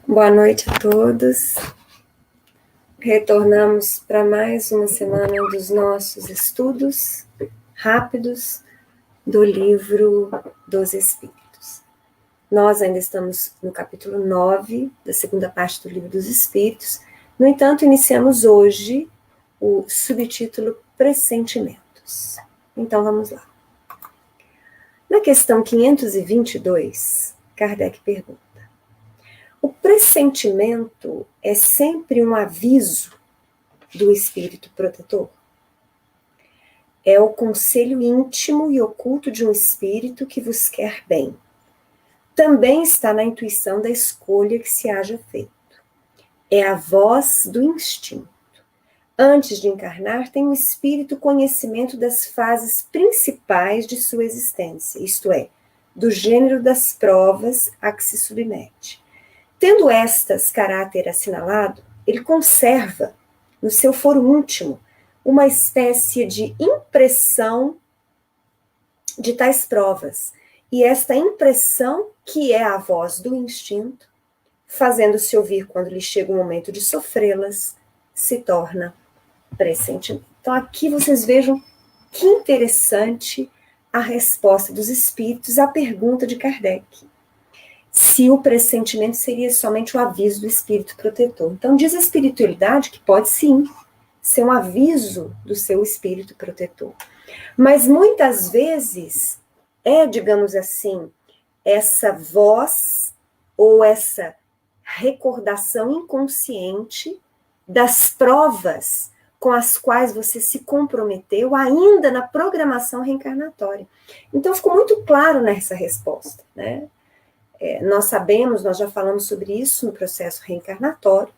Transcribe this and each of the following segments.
Boa noite a todos. Retornamos para mais uma semana dos nossos estudos rápidos do livro dos Espíritos. Nós ainda estamos no capítulo 9 da segunda parte do livro dos Espíritos. No entanto, iniciamos hoje o subtítulo Pressentimentos. Então, vamos lá. Na questão 522, Kardec pergunta: o pressentimento é sempre um aviso do espírito protetor? É o conselho íntimo e oculto de um espírito que vos quer bem. Também está na intuição da escolha que se haja feito. É a voz do instinto. Antes de encarnar, tem o espírito conhecimento das fases principais de sua existência, isto é, do gênero das provas a que se submete. Tendo estas caráter assinalado, ele conserva no seu foro íntimo uma espécie de impressão de tais provas. E esta impressão, que é a voz do instinto, fazendo-se ouvir quando lhe chega o momento de sofrê-las, se torna pressentimento. Então aqui vocês vejam que interessante a resposta dos espíritos à pergunta de Kardec. Se o pressentimento seria somente o aviso do espírito protetor. Então diz a espiritualidade que pode sim ser um aviso do seu espírito protetor. Mas muitas vezes digamos assim, essa voz ou essa recordação inconsciente das provas com as quais você se comprometeu ainda na programação reencarnatória. Então ficou muito claro nessa resposta, né? Nós sabemos, nós já falamos sobre isso no processo reencarnatório,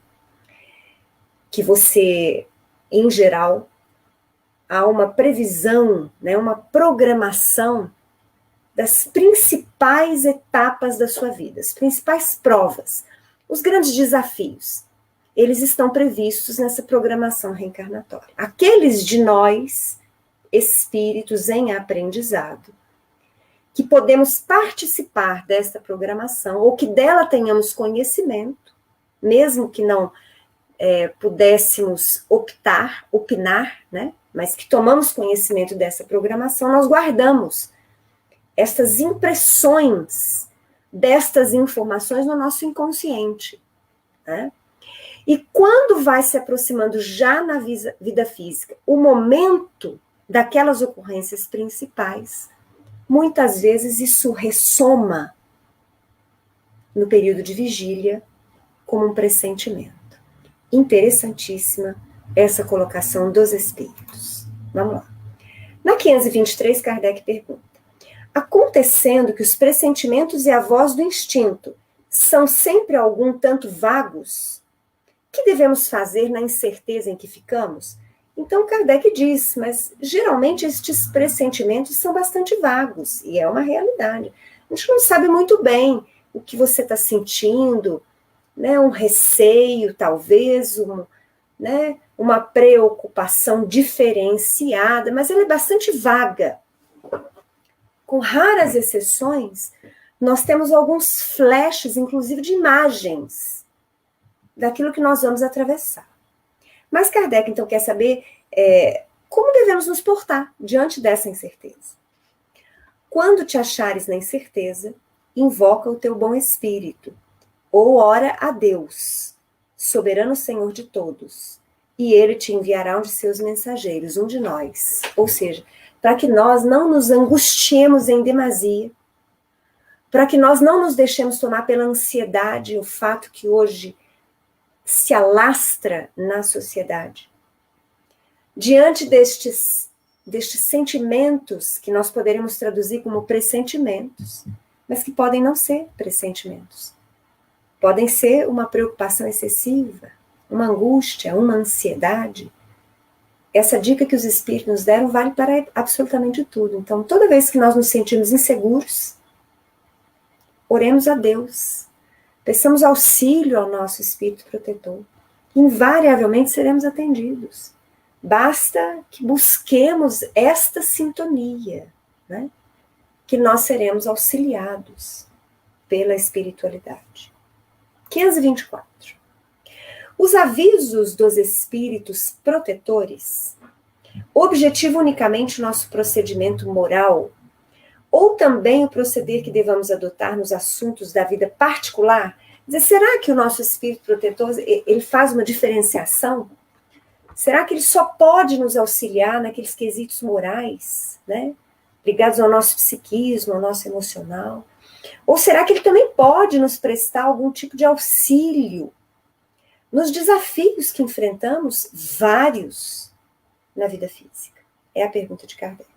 que você, em geral, há uma previsão, né, uma programação das principais etapas da sua vida, as principais provas, os grandes desafios, eles estão previstos nessa programação reencarnatória. Aqueles de nós, espíritos em aprendizado, que podemos participar dessa programação, ou que dela tenhamos conhecimento, mesmo que não pudéssemos opinar, né? Mas que tomamos conhecimento dessa programação, nós guardamos essas impressões destas informações no nosso inconsciente, né? E quando vai se aproximando já na vida física o momento daquelas ocorrências principais, muitas vezes isso ressoma no período de vigília como um pressentimento. Interessantíssima essa colocação dos espíritos. Vamos lá. Na 523, Kardec pergunta: acontecendo que os pressentimentos e a voz do instinto são sempre algum tanto vagos, que devemos fazer na incerteza em que ficamos? Então Kardec diz, mas geralmente estes pressentimentos são bastante vagos, e é uma realidade. A gente não sabe muito bem o que você está sentindo, né, um receio, talvez, né, uma preocupação diferenciada, mas ela é bastante vaga. Com raras exceções, nós temos alguns flashes, inclusive de imagens, daquilo que nós vamos atravessar. Mas Kardec, então, quer saber como devemos nos portar diante dessa incerteza. Quando te achares na incerteza, invoca o teu bom espírito, ou ora a Deus, soberano Senhor de todos, e ele te enviará um de seus mensageiros, um de nós. Ou seja, para que nós não nos angustiemos em demasia, para que nós não nos deixemos tomar pela ansiedade, o fato que hoje se alastra na sociedade. Diante destes sentimentos, que nós poderemos traduzir como pressentimentos, mas que podem não ser pressentimentos. Podem ser uma preocupação excessiva, uma angústia, uma ansiedade. Essa dica que os espíritos nos deram vale para absolutamente tudo. Então, toda vez que nós nos sentimos inseguros, oremos a Deus. Peçamos auxílio ao nosso espírito protetor. Invariavelmente seremos atendidos. Basta que busquemos esta sintonia, né? Que nós seremos auxiliados pela espiritualidade. 524. Os avisos dos espíritos protetores objetivam unicamente o nosso procedimento moral ou também o proceder que devamos adotar nos assuntos da vida particular? Dizer, será que o nosso espírito protetor ele faz uma diferenciação? Será que ele só pode nos auxiliar naqueles quesitos morais, né? Ligados ao nosso psiquismo, ao nosso emocional? Ou será que ele também pode nos prestar algum tipo de auxílio nos desafios que enfrentamos, vários, na vida física? É a pergunta de Kardec.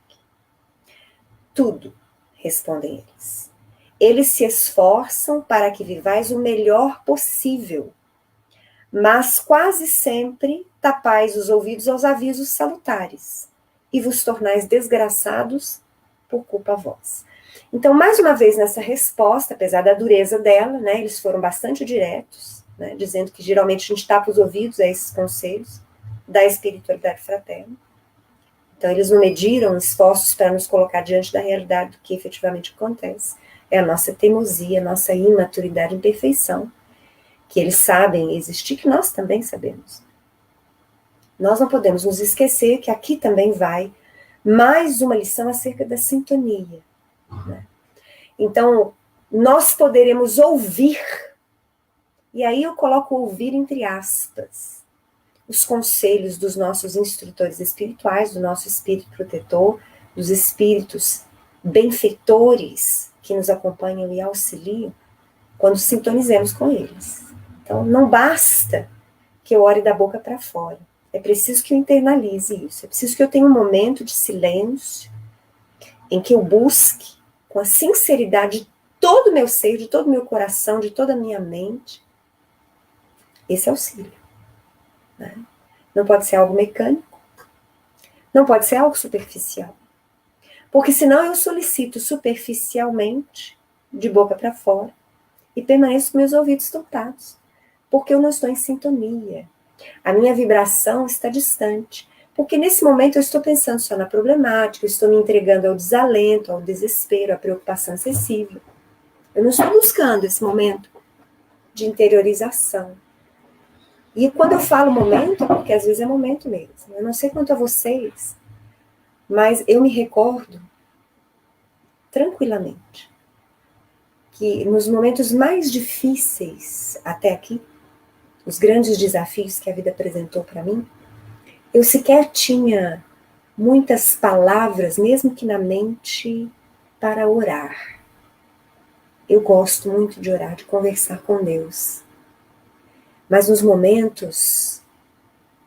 Tudo, respondem eles. Eles se esforçam para que vivais o melhor possível, mas quase sempre tapais os ouvidos aos avisos salutares e vos tornais desgraçados por culpa vossa. Então, mais uma vez nessa resposta, apesar da dureza dela, né, eles foram bastante diretos, né, dizendo que geralmente a gente tapa os ouvidos a esses conselhos da espiritualidade fraterna. Então, eles não mediram esforços para nos colocar diante da realidade do que efetivamente acontece. É a nossa teimosia, a nossa imaturidade e imperfeição, que eles sabem existir, que nós também sabemos. Nós não podemos nos esquecer que aqui também vai mais uma lição acerca da sintonia, né? Então, nós poderemos ouvir, e aí eu coloco ouvir entre aspas, os conselhos dos nossos instrutores espirituais, do nosso espírito protetor, dos espíritos benfeitores que nos acompanham e auxiliam, quando sintonizemos com eles. Então, não basta que eu ore da boca para fora. É preciso que eu internalize isso. É preciso que eu tenha um momento de silêncio em que eu busque, com a sinceridade de todo o meu ser, de todo o meu coração, de toda a minha mente, esse auxílio, né? Não pode ser algo mecânico, não pode ser algo superficial. Porque senão eu solicito superficialmente, de boca para fora, e permaneço com meus ouvidos tampados, porque eu não estou em sintonia. A minha vibração está distante, porque nesse momento eu estou pensando só na problemática, eu estou me entregando ao desalento, ao desespero, à preocupação excessiva. Eu não estou buscando esse momento de interiorização. E quando eu falo momento, porque às vezes é momento mesmo. Eu não sei quanto a vocês, mas eu me recordo tranquilamente que nos momentos mais difíceis até aqui, os grandes desafios que a vida apresentou para mim, eu sequer tinha muitas palavras, mesmo que na mente, para orar. Eu gosto muito de orar, de conversar com Deus. Mas nos momentos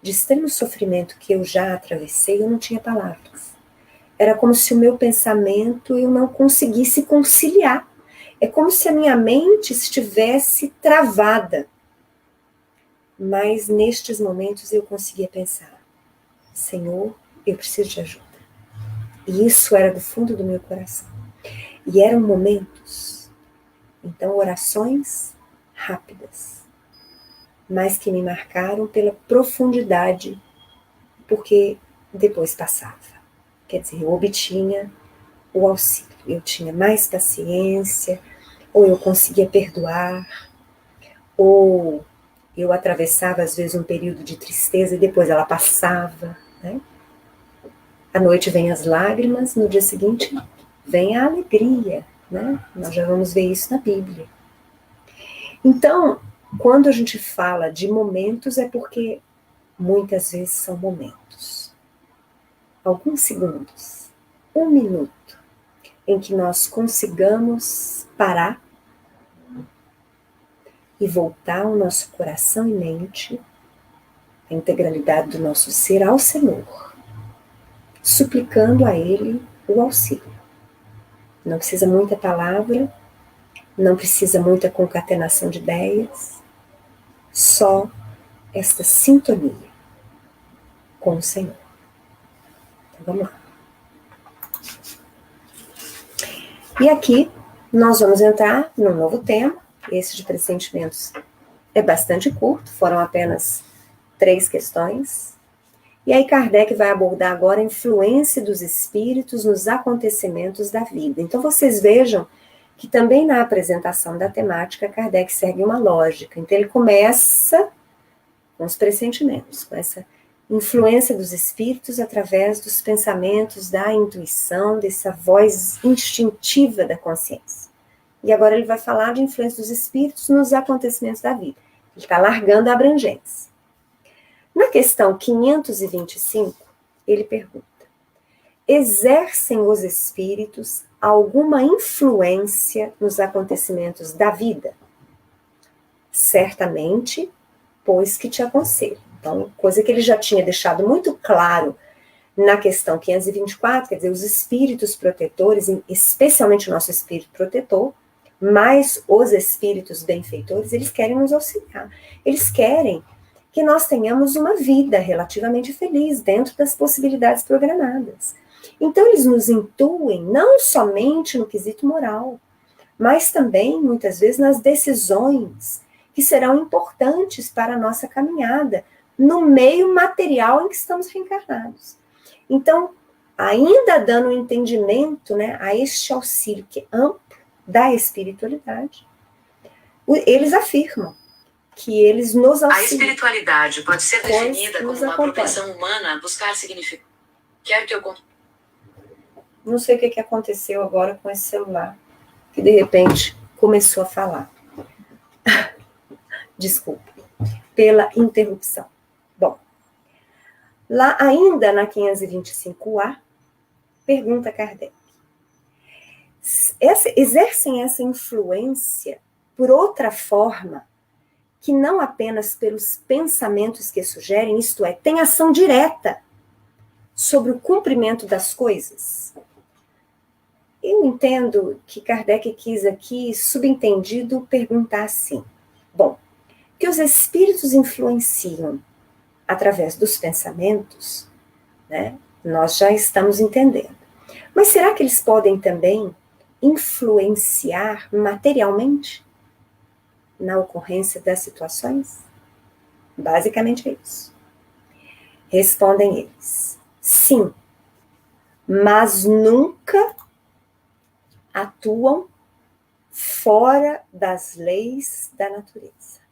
de extremo sofrimento que eu já atravessei, eu não tinha palavras. Era como se o meu pensamento eu não conseguisse conciliar. É como se a minha mente estivesse travada. Mas nestes momentos eu conseguia pensar: Senhor, eu preciso de ajuda. E isso era do fundo do meu coração. E eram momentos, então, orações rápidas, mas que me marcaram pela profundidade, porque depois passava. Quer dizer, eu obtinha o auxílio, eu tinha mais paciência, ou eu conseguia perdoar, ou eu atravessava às vezes um período de tristeza e depois ela passava, né? À noite vem as lágrimas, no dia seguinte vem a alegria, né? Nós já vamos ver isso na Bíblia. Então, quando a gente fala de momentos, é porque muitas vezes são momentos. Alguns segundos, um minuto, em que nós consigamos parar e voltar o nosso coração e mente, a integralidade do nosso ser ao Senhor, suplicando a Ele o auxílio. Não precisa muita palavra, não precisa muita concatenação de ideias, só esta sintonia com o Senhor. Então vamos lá. E aqui nós vamos entrar num novo tema. Esse de pressentimentos é bastante curto, foram apenas 3 questões. E aí Kardec vai abordar agora a influência dos espíritos nos acontecimentos da vida. Então vocês vejam que também na apresentação da temática, Kardec segue uma lógica. Então ele começa com os pressentimentos, com essa influência dos espíritos através dos pensamentos, da intuição, dessa voz instintiva da consciência. E agora ele vai falar de influência dos espíritos nos acontecimentos da vida. Ele está largando a abrangência. Na questão 525, ele pergunta: exercem os espíritos alguma influência nos acontecimentos da vida? Certamente, pois que te aconselho. Então, coisa que ele já tinha deixado muito claro na questão 524, quer dizer, os espíritos protetores, especialmente o nosso espírito protetor, mas os espíritos benfeitores, eles querem nos auxiliar. Eles querem que nós tenhamos uma vida relativamente feliz dentro das possibilidades programadas. Então, eles nos intuem não somente no quesito moral, mas também, muitas vezes, nas decisões que serão importantes para a nossa caminhada no meio material em que estamos reencarnados. Então, ainda dando um entendimento, né, a este auxílio que é amplo da espiritualidade, eles afirmam que eles nos auxiliam. A espiritualidade pode ser definida como uma propensão humana a buscar significado. Quer que eu conte? Não sei o que aconteceu agora com esse celular, que de repente começou a falar. Desculpe pela interrupção. Bom, lá ainda na 525A, pergunta Kardec: exercem essa influência por outra forma, que não apenas pelos pensamentos que sugerem, isto é, tem ação direta sobre o cumprimento das coisas? Eu entendo que Kardec quis aqui, subentendido, perguntar assim: bom, que os espíritos influenciam através dos pensamentos, né? Nós já estamos entendendo. Mas será que eles podem também influenciar materialmente na ocorrência das situações? Basicamente é isso. Respondem eles: sim, mas nunca atuam fora das leis da natureza.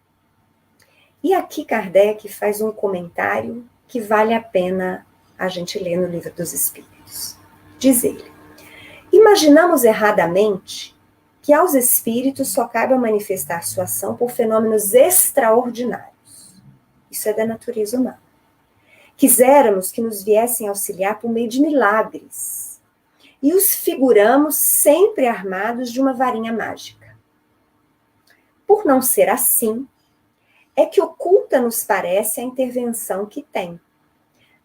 E aqui Kardec faz um comentário que vale a pena a gente ler no Livro dos Espíritos. Diz ele: imaginamos erradamente que aos espíritos só cabe manifestar sua ação por fenômenos extraordinários. Isso é da natureza humana. Quiséramos que nos viessem auxiliar por meio de milagres, e os figuramos sempre armados de uma varinha mágica. Por não ser assim, é que oculta nos parece a intervenção que tem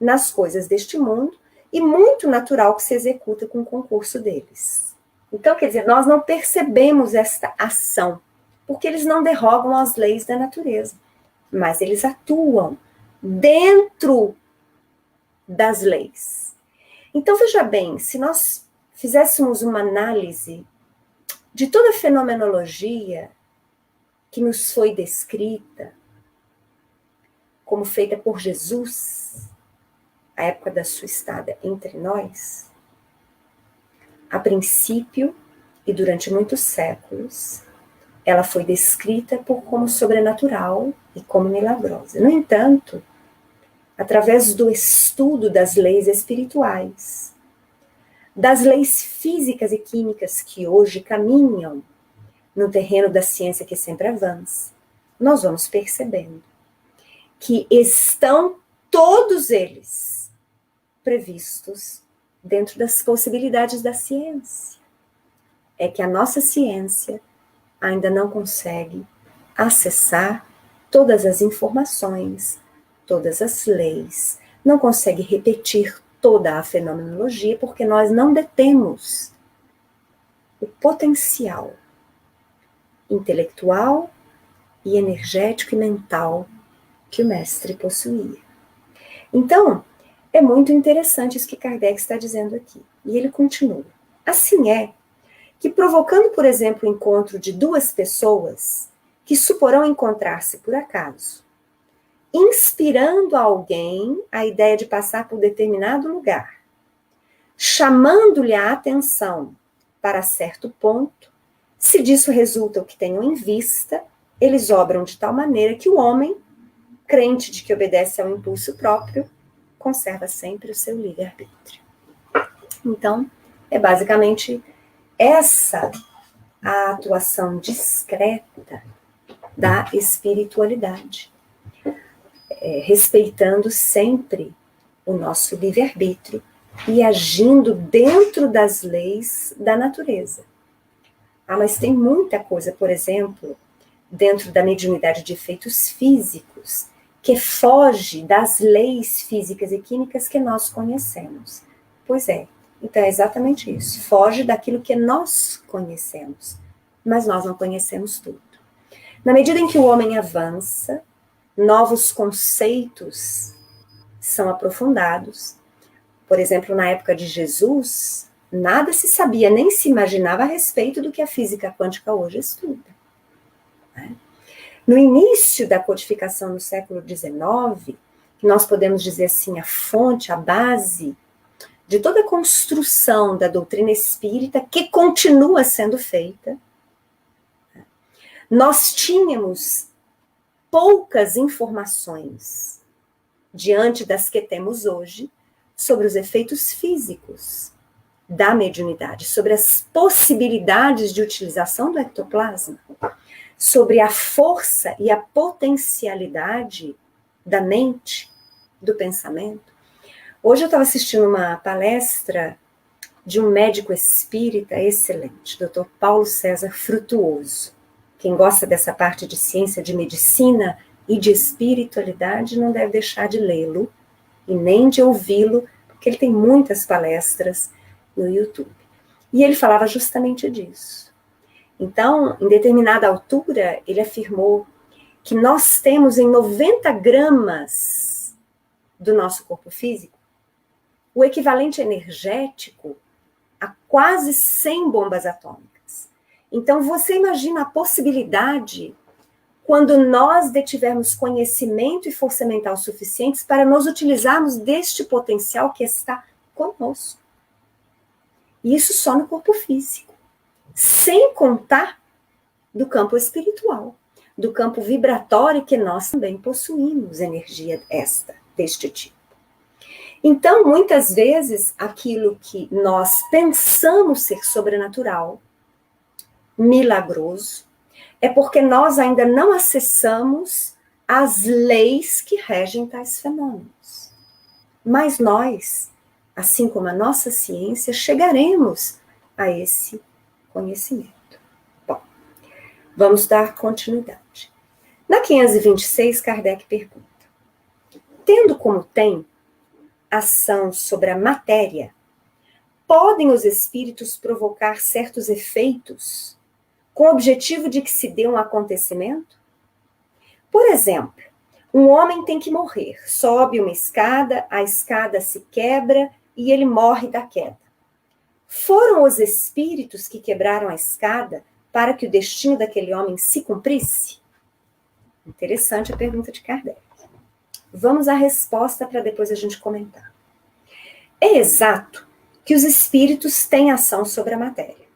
nas coisas deste mundo e muito natural que se executa com o concurso deles. Então, quer dizer, nós não percebemos esta ação, porque eles não derrogam as leis da natureza, mas eles atuam dentro das leis. Então, veja bem, se nós fizéssemos uma análise de toda a fenomenologia que nos foi descrita, como feita por Jesus, à época da sua estada entre nós, a princípio e durante muitos séculos, ela foi descrita como sobrenatural e como milagrosa. No entanto, através do estudo das leis espirituais, das leis físicas e químicas que hoje caminham no terreno da ciência que sempre avança, nós vamos percebendo que estão todos eles previstos dentro das possibilidades da ciência. É que a nossa ciência ainda não consegue acessar todas as informações, todas as leis, não consegue repetir toda a fenomenologia, porque nós não detemos o potencial intelectual e energético e mental que o mestre possuía. Então, é muito interessante isso que Kardec está dizendo aqui. E ele continua: assim é que, provocando, por exemplo, o encontro de duas pessoas que suporão encontrar-se por acaso, inspirando a alguém a ideia de passar por determinado lugar, chamando-lhe a atenção para certo ponto Se disso resulta o que tenham em vista, eles obram de tal maneira que o homem, crente de que obedece ao impulso próprio, conserva sempre o seu livre-arbítrio. Então, é basicamente essa a atuação discreta da espiritualidade, respeitando sempre o nosso livre-arbítrio e agindo dentro das leis da natureza. Mas tem muita coisa, por exemplo, dentro da mediunidade de efeitos físicos, que foge das leis físicas e químicas que nós conhecemos. Pois é, então é exatamente isso, foge daquilo que nós conhecemos, mas nós não conhecemos tudo. Na medida em que o homem avança, novos conceitos são aprofundados. Por exemplo, na época de Jesus, nada se sabia, nem se imaginava a respeito do que a física quântica hoje estuda. No início da codificação no século XIX, que nós podemos dizer assim, a fonte, a base de toda a construção da doutrina espírita, que continua sendo feita, nós tínhamos poucas informações, diante das que temos hoje, sobre os efeitos físicos da mediunidade, sobre as possibilidades de utilização do ectoplasma, sobre a força e a potencialidade da mente, do pensamento. Hoje eu estava assistindo uma palestra de um médico espírita excelente, Dr. Paulo César Frutuoso. Quem gosta dessa parte de ciência, de medicina e de espiritualidade não deve deixar de lê-lo e nem de ouvi-lo, porque ele tem muitas palestras no YouTube. E ele falava justamente disso. Então, em determinada altura, ele afirmou que nós temos em 90 gramas do nosso corpo físico o equivalente energético a quase 100 bombas atômicas. Então, você imagina a possibilidade quando nós detivermos conhecimento e força mental suficientes para nos utilizarmos deste potencial que está conosco. E isso só no corpo físico. Sem contar do campo espiritual, do campo vibratório que nós também possuímos energia deste tipo. Então, muitas vezes, aquilo que nós pensamos ser sobrenatural, milagroso, é porque nós ainda não acessamos as leis que regem tais fenômenos. Mas nós, assim como a nossa ciência, chegaremos a esse conhecimento. Bom, vamos dar continuidade. Na 526, Kardec pergunta: tendo como tem ação sobre a matéria, podem os espíritos provocar certos efeitos com o objetivo de que se dê um acontecimento? Por exemplo, um homem tem que morrer, sobe uma escada, a escada se quebra e ele morre da queda. Foram os espíritos que quebraram a escada para que o destino daquele homem se cumprisse? Interessante a pergunta de Kardec. Vamos à resposta para depois a gente comentar. É exato que os espíritos têm ação sobre a matéria,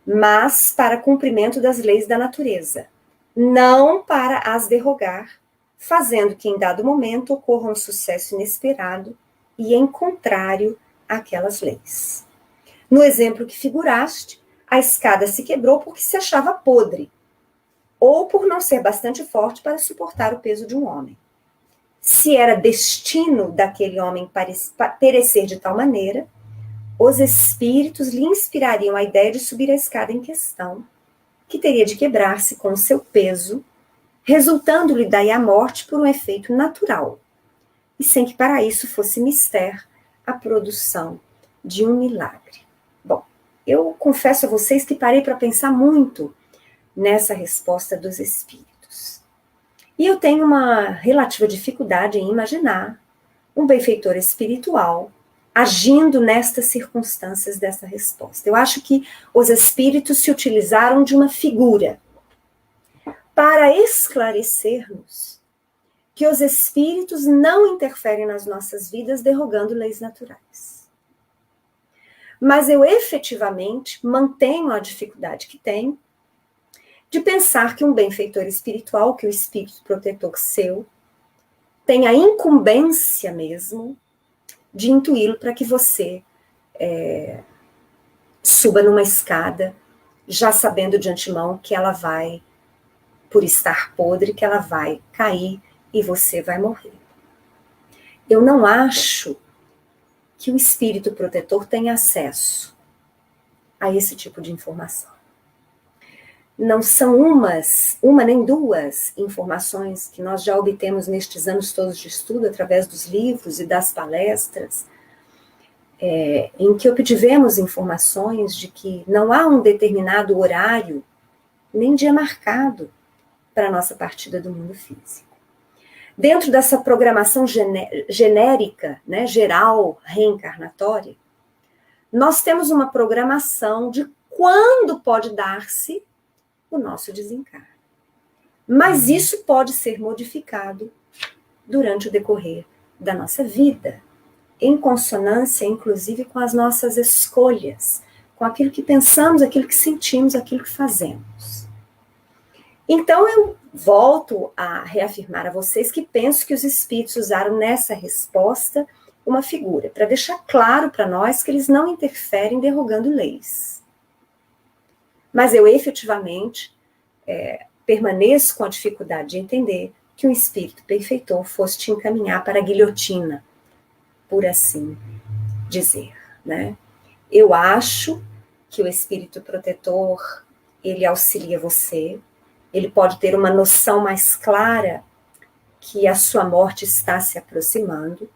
mas para cumprimento das leis da natureza, não para as derrogar, fazendo que em dado momento ocorra um sucesso inesperado e em contrário àquelas leis. No exemplo que figuraste, a escada se quebrou porque se achava podre, ou por não ser bastante forte para suportar o peso de um homem. Se era destino daquele homem perecer de tal maneira, os espíritos lhe inspirariam a ideia de subir a escada em questão, que teria de quebrar-se com o seu peso, resultando-lhe daí a morte por um efeito natural, e sem que para isso fosse mister a produção de um milagre. Bom, eu confesso a vocês que parei para pensar muito nessa resposta dos espíritos. E eu tenho uma relativa dificuldade em imaginar um benfeitor espiritual agindo nestas circunstâncias dessa resposta. Eu acho que os espíritos se utilizaram de uma figura para esclarecer-nos que os espíritos não interferem nas nossas vidas derrogando leis naturais. Mas eu efetivamente mantenho a dificuldade que tenho de pensar que um benfeitor espiritual, que o espírito protetor seu, tem a incumbência mesmo de intuí-lo para que você suba numa escada, já sabendo de antemão que ela vai, por estar podre, que ela vai cair e você vai morrer. Eu não acho que o espírito protetor tenha acesso a esse tipo de informação. Não são uma nem duas informações que nós já obtemos nestes anos todos de estudo, através dos livros e das palestras, em que obtivemos informações de que não há um determinado horário, nem dia marcado para a nossa partida do mundo físico. Dentro dessa programação genérica, né, geral, reencarnatória, nós temos uma programação de quando pode dar-se o nosso desencarne. Mas isso pode ser modificado durante o decorrer da nossa vida, em consonância, inclusive, com as nossas escolhas, com aquilo que pensamos, aquilo que sentimos, aquilo que fazemos. Então, eu volto a reafirmar a vocês que penso que os espíritos usaram nessa resposta uma figura, para deixar claro para nós que eles não interferem derrogando leis. Mas eu efetivamente permaneço com a dificuldade de entender que um espírito perfeitor fosse te encaminhar para a guilhotina, por assim dizer, né? Eu acho que o espírito protetor, ele auxilia você, ele pode ter uma noção mais clara que a sua morte está se aproximando,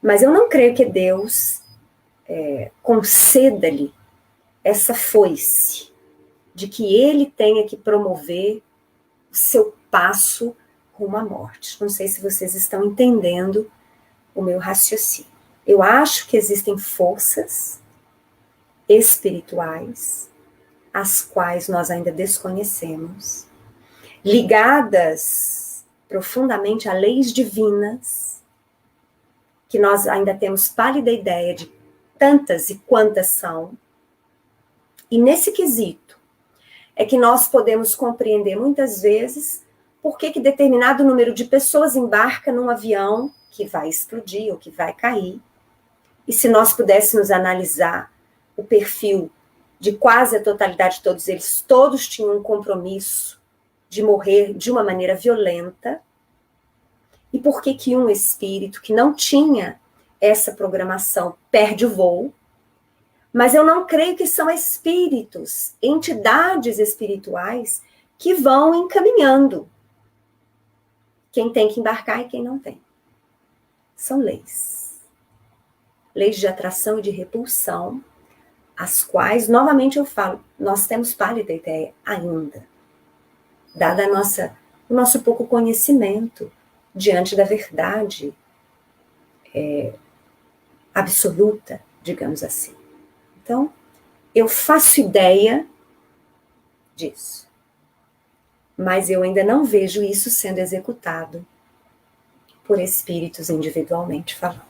mas eu não creio que Deus conceda-lhe essa foice de que ele tenha que promover o seu passo rumo à morte. Não sei se vocês estão entendendo o meu raciocínio. Eu acho que existem forças espirituais, as quais nós ainda desconhecemos, ligadas profundamente a leis divinas, que nós ainda temos pálida ideia de tantas e quantas são, e nesse quesito é que nós podemos compreender muitas vezes por que determinado número de pessoas embarca num avião que vai explodir ou que vai cair, e se nós pudéssemos analisar o perfil de quase a totalidade de todos eles, todos tinham um compromisso de morrer de uma maneira violenta. E por que um espírito que não tinha essa programação perde o voo? Mas eu não creio que são espíritos, entidades espirituais que vão encaminhando quem tem que embarcar e quem não tem. São leis. Leis de atração e de repulsão, as quais, novamente eu falo, nós temos pálida ideia ainda, dada o nosso pouco conhecimento diante da verdade absoluta, digamos assim. Então, eu faço ideia disso, mas eu ainda não vejo isso sendo executado por espíritos individualmente falando.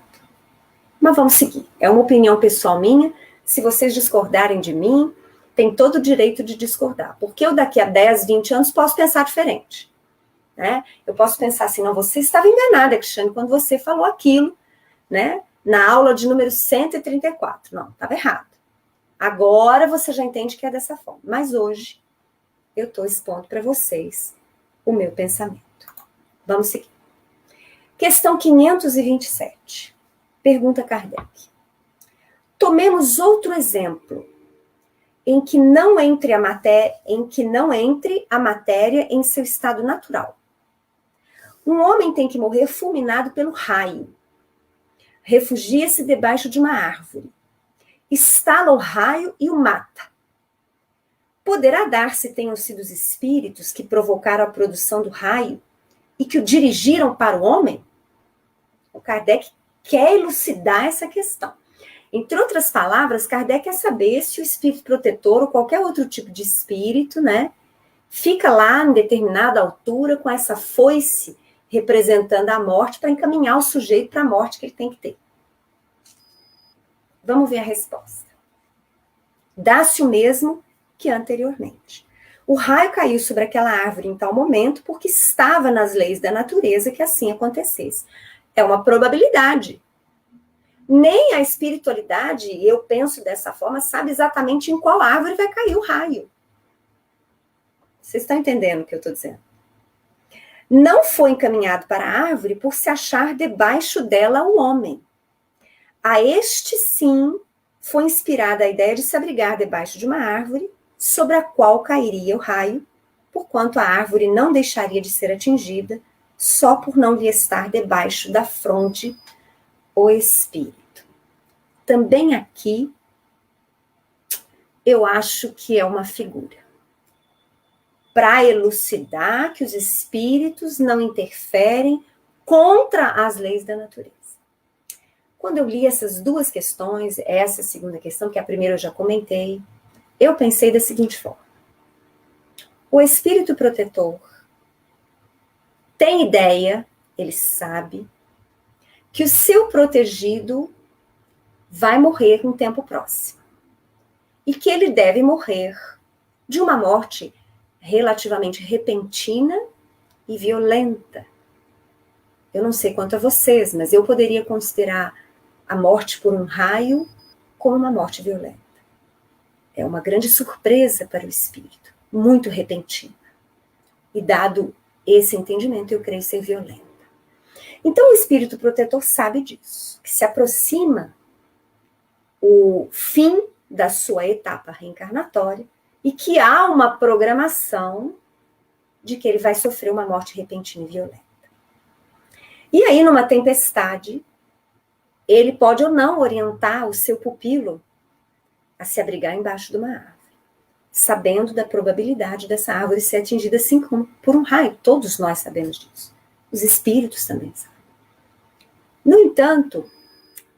Mas vamos seguir. É uma opinião pessoal minha. Se vocês discordarem de mim, tem todo o direito de discordar. Porque eu daqui a 10, 20 anos posso pensar diferente. Né? Eu posso pensar assim, não, você estava enganada, Cristiane, quando você falou aquilo, né? Na aula de número 134. Não, estava errado. Agora você já entende que é dessa forma. Mas hoje eu estou expondo para vocês o meu pensamento. Vamos seguir. Questão 527. Pergunta Kardec. Tomemos outro exemplo em que não entre a matéria em seu estado natural. Um homem tem que morrer fulminado pelo raio. Refugia-se debaixo de uma árvore. Estala o raio e o mata. Poderá dar se tenham sido os espíritos que provocaram a produção do raio e que o dirigiram para o homem? O Kardec quer elucidar essa questão. Entre outras palavras, Kardec quer saber se o espírito protetor ou qualquer outro tipo de espírito, né, fica lá em determinada altura com essa foice representando a morte para encaminhar o sujeito para a morte que ele tem que ter. Vamos ver a resposta. dá-se o mesmo que anteriormente. O raio caiu sobre aquela árvore em tal momento porque estava nas leis da natureza que assim acontecesse. É uma probabilidade. Nem a espiritualidade, eu penso dessa forma, sabe exatamente em qual árvore vai cair o raio. Vocês estão entendendo o que eu estou dizendo? Não foi encaminhado para a árvore por se achar debaixo dela o homem. A este, sim, foi inspirada a ideia de se abrigar debaixo de uma árvore sobre a qual cairia o raio, porquanto a árvore não deixaria de ser atingida só por não lhe estar debaixo da fronde o espírito. Também aqui, eu acho que é uma figura para elucidar que os espíritos não interferem contra as leis da natureza. Quando eu li essas duas questões, essa segunda questão, que a primeira eu já comentei, eu pensei da seguinte forma. O espírito protetor tem ideia, ele sabe, que o seu protegido vai morrer em tempo próximo. E que ele deve morrer de uma morte relativamente repentina e violenta. Eu não sei quanto a vocês, mas eu poderia considerar a morte por um raio como uma morte violenta. É uma grande surpresa para o espírito, muito repentina. E dado esse entendimento, eu creio ser violenta. Então o espírito protetor sabe disso, que se aproxima o fim da sua etapa reencarnatória e que há uma programação de que ele vai sofrer uma morte repentina e violenta. E aí, numa tempestade, ele pode ou não orientar o seu pupilo a se abrigar embaixo de uma árvore, sabendo da probabilidade dessa árvore ser atingida assim como por um raio. Todos nós sabemos disso. Os espíritos também sabem. No entanto,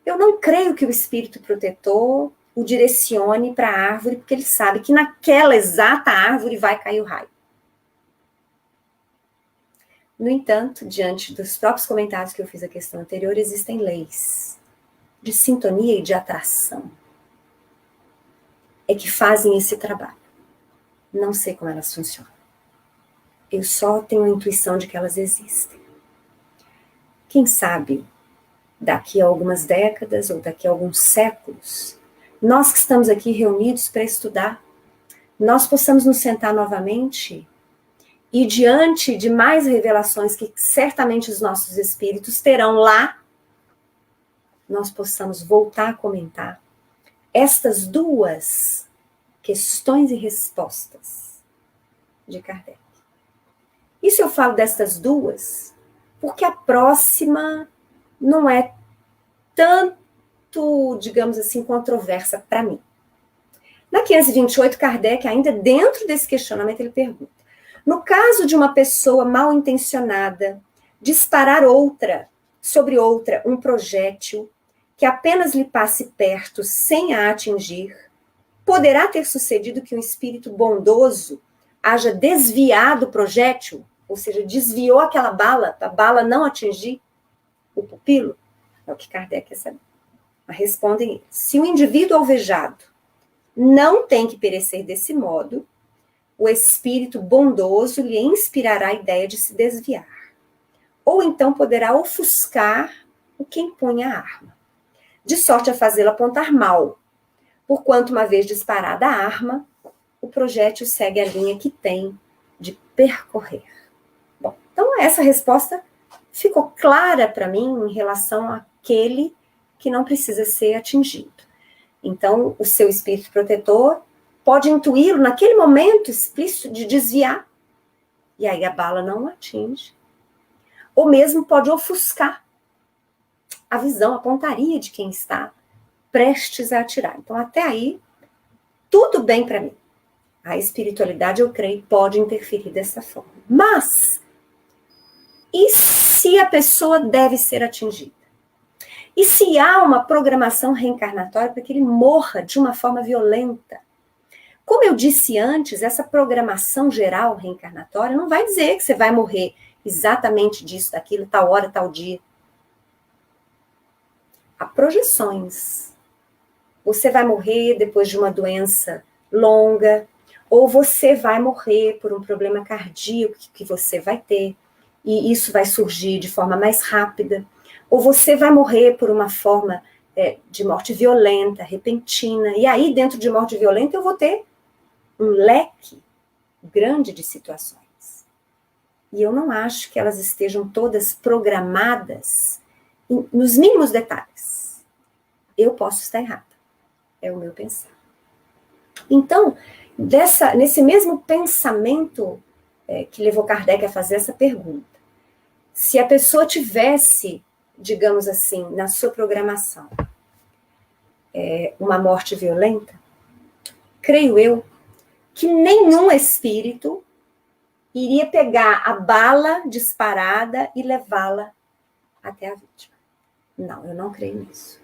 eu não creio que o espírito protetor o direcione para a árvore, porque ele sabe que naquela exata árvore vai cair o raio. No entanto, diante dos próprios comentários que eu fiz na questão anterior, existem leis de sintonia e de atração é que fazem esse trabalho. Não sei como elas funcionam. Eu só tenho a intuição de que elas existem. Quem sabe, daqui a algumas décadas ou daqui a alguns séculos, nós que estamos aqui reunidos para estudar, nós possamos nos sentar novamente e diante de mais revelações que certamente os nossos espíritos terão lá, nós possamos voltar a comentar estas duas questões e respostas de Kardec. Isso eu falo destas duas, porque a próxima não é tanto, digamos assim, controversa para mim. Na 528, Kardec, ainda dentro desse questionamento, ele pergunta: no caso de uma pessoa mal intencionada disparar sobre outra um projétil que apenas lhe passe perto sem a atingir, poderá ter sucedido que um espírito bondoso haja desviado o projétil, ou seja, desviou aquela bala, para a bala não atingir o pupilo? É o que Kardec quer saber. Mas respondem eles: se o indivíduo alvejado não tem que perecer desse modo, o espírito bondoso lhe inspirará a ideia de se desviar. Ou então poderá ofuscar o que empunha a arma, de sorte a fazê-lo apontar mal, porquanto, uma vez disparada a arma, o projétil segue a linha que tem de percorrer. Bom, então essa resposta ficou clara para mim em relação àquele que não precisa ser atingido. Então, o seu espírito protetor pode intuí-lo naquele momento explícito de desviar, e aí a bala não o atinge. Ou mesmo pode ofuscar a visão, a pontaria de quem está prestes a atirar. Então, até aí, tudo bem para mim. A espiritualidade, eu creio, pode interferir dessa forma. Mas, e se a pessoa deve ser atingida? E se há uma programação reencarnatória para que ele morra de uma forma violenta? Como eu disse antes, essa programação geral reencarnatória não vai dizer que você vai morrer exatamente disso, daquilo, tal hora, tal dia. Há projeções. você vai morrer depois de uma doença longa, ou você vai morrer por um problema cardíaco que você vai ter, e isso vai surgir de forma mais rápida, ou você vai morrer por uma forma de morte violenta, repentina, e aí dentro de morte violenta eu vou ter um leque grande de situações. E eu não acho que elas estejam todas programadas nos mínimos detalhes. Eu posso estar errada. É o meu pensar. Então, nesse mesmo pensamento que levou Kardec a fazer essa pergunta, se a pessoa tivesse, digamos assim, na sua programação, uma morte violenta, creio eu que nenhum espírito iria pegar a bala disparada e levá-la até a vítima. Não, eu não creio nisso.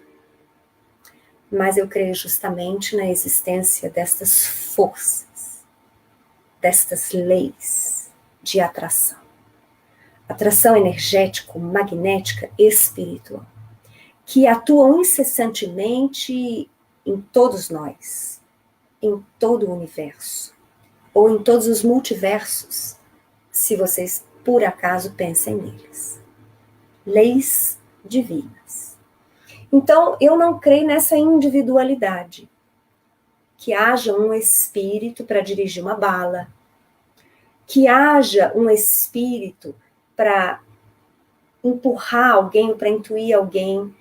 Mas eu creio justamente na existência destas forças, destas leis de atração. Atração energético-magnética espiritual, que atuam incessantemente em todos nós, em todo o universo, ou em todos os multiversos, se vocês por acaso pensem neles. Leis divinas. Então, eu não creio nessa individualidade, que haja um espírito para dirigir uma bala, que haja um espírito para empurrar alguém, para intuir alguém,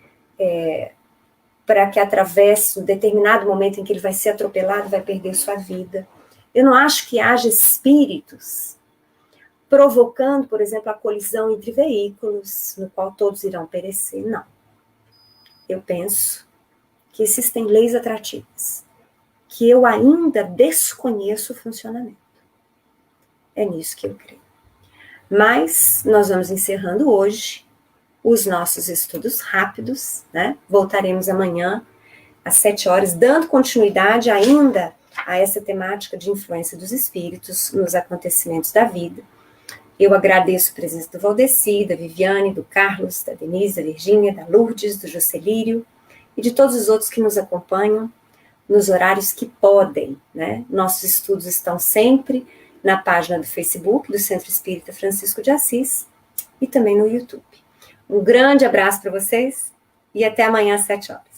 para que atravesse um determinado momento em que ele vai ser atropelado, vai perder sua vida. Eu não acho que haja espíritos provocando, por exemplo, a colisão entre veículos, no qual todos irão perecer. Não. Eu penso que existem leis atrativas, que eu ainda desconheço o funcionamento. É nisso que eu creio. Mas nós vamos encerrando hoje os nossos estudos rápidos, né? Voltaremos amanhã às 7 horas, dando continuidade ainda a essa temática de influência dos espíritos nos acontecimentos da vida. Eu agradeço a presença do Valdeci, da Viviane, do Carlos, da Denise, da Virgínia, da Lourdes, do Jocelírio e de todos os outros que nos acompanham nos horários que podem, né? Nossos estudos estão sempre na página do Facebook do Centro Espírita Francisco de Assis e também no YouTube. Um grande abraço para vocês e até amanhã às 7 horas.